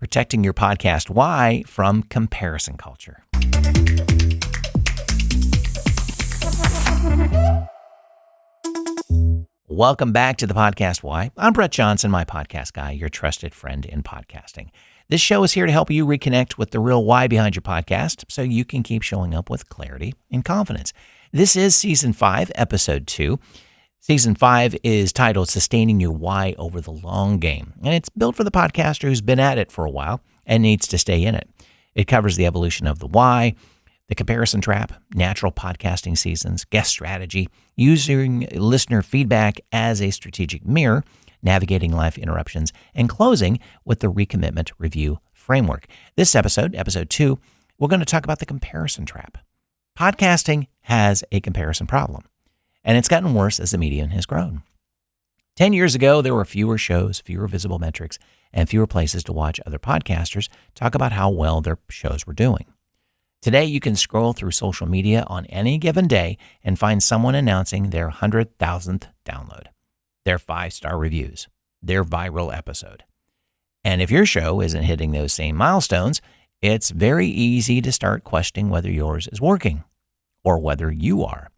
protecting your podcast why from comparison culture. Welcome back to the Podcast Why. I'm Brett Johnson, my podcast guy, your trusted friend in podcasting. This show is here to help you reconnect with the real why behind your podcast so you can keep showing up with clarity and confidence. This is Season 5, Episode 2. Season 5 is titled Sustaining Your Why Over the Long Game, and it's built for the podcaster who's been at it for a while and needs to stay in it. It covers the evolution of the why, the comparison trap, natural podcasting seasons, guest strategy, using listener feedback as a strategic mirror, navigating life interruptions, and closing with the recommitment review framework. This episode, Episode 2, we're going to talk about the comparison trap. Podcasting has a comparison problem, and it's gotten worse as the medium has grown. 10 years ago, there were fewer shows, fewer visible metrics, and fewer places to watch other podcasters talk about how well their shows were doing. Today, you can scroll through social media on any given day and find someone announcing their 100,000th download, their 5-star reviews, their viral episode. And if your show isn't hitting those same milestones, it's very easy to start questioning whether yours is working or whether you are.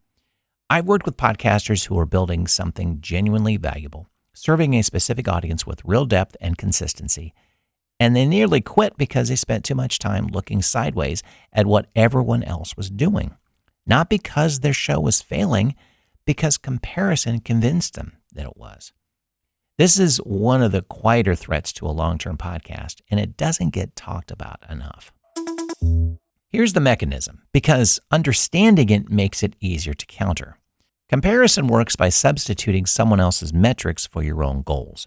I've worked with podcasters who are building something genuinely valuable, serving a specific audience with real depth and consistency, and they nearly quit because they spent too much time looking sideways at what everyone else was doing. Not because their show was failing, because comparison convinced them that it was. This is one of the quieter threats to a long-term podcast, and it doesn't get talked about enough. Here's the mechanism, because understanding it makes it easier to counter. Comparison works by substituting someone else's metrics for your own goals.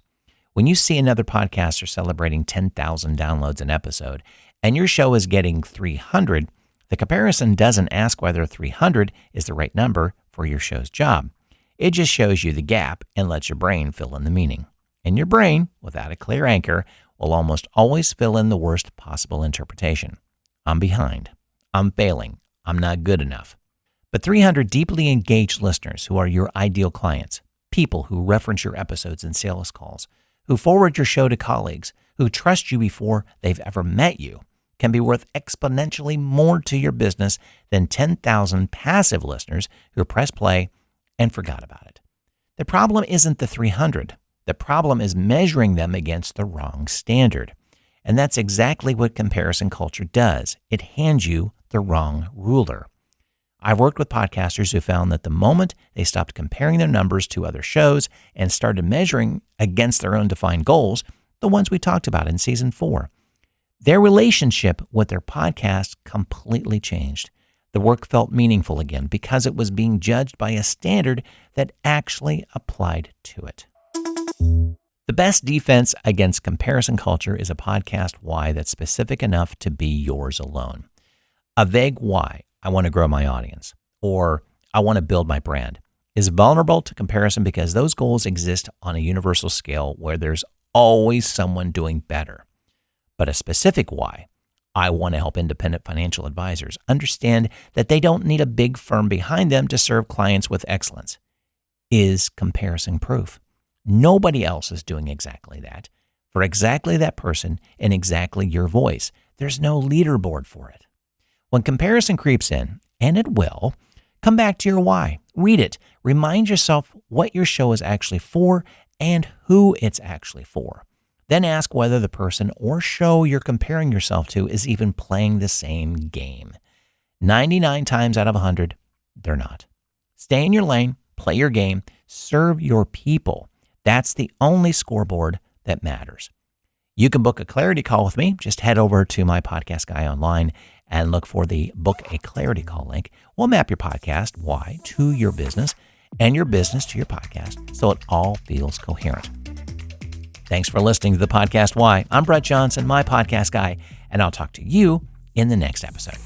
When you see another podcaster celebrating 10,000 downloads an episode and your show is getting 300, the comparison doesn't ask whether 300 is the right number for your show's job. It just shows you the gap and lets your brain fill in the meaning. And your brain, without a clear anchor, will almost always fill in the worst possible interpretation. I'm behind. I'm failing. I'm not good enough. But 300 deeply engaged listeners who are your ideal clients, people who reference your episodes in sales calls, who forward your show to colleagues, who trust you before they've ever met you, can be worth exponentially more to your business than 10,000 passive listeners who press play and forgot about it. The problem isn't the 300. The problem is measuring them against the wrong standard. And that's exactly what comparison culture does. It hands you the wrong ruler. I've worked with podcasters who found that the moment they stopped comparing their numbers to other shows and started measuring against their own defined goals, the ones we talked about in Season 4, their relationship with their podcast completely changed. The work felt meaningful again because it was being judged by a standard that actually applied to it. The best defense against comparison culture is a podcast why that's specific enough to be yours alone. A vague why, I want to grow my audience, or I want to build my brand, is vulnerable to comparison because those goals exist on a universal scale where there's always someone doing better. But a specific why, I want to help independent financial advisors understand that they don't need a big firm behind them to serve clients with excellence, is comparison proof. Nobody else is doing exactly that, for exactly that person in exactly your voice. There's no leaderboard for it. When comparison creeps in, and it will, come back to your why. Read it. Remind yourself what your show is actually for and who it's actually for. Then ask whether the person or show you're comparing yourself to is even playing the same game. 99 times out of 100, they're not. Stay in your lane, play your game, serve your people. That's the only scoreboard that matters. You can book a clarity call with me. Just head over to my podcast guy online and look for the Book a Clarity Call link. We'll map your podcast why to your business and your business to your podcast so it all feels coherent. Thanks for listening to the Podcast Why. I'm Brett Johnson, my podcast guy, and I'll talk to you in the next episode.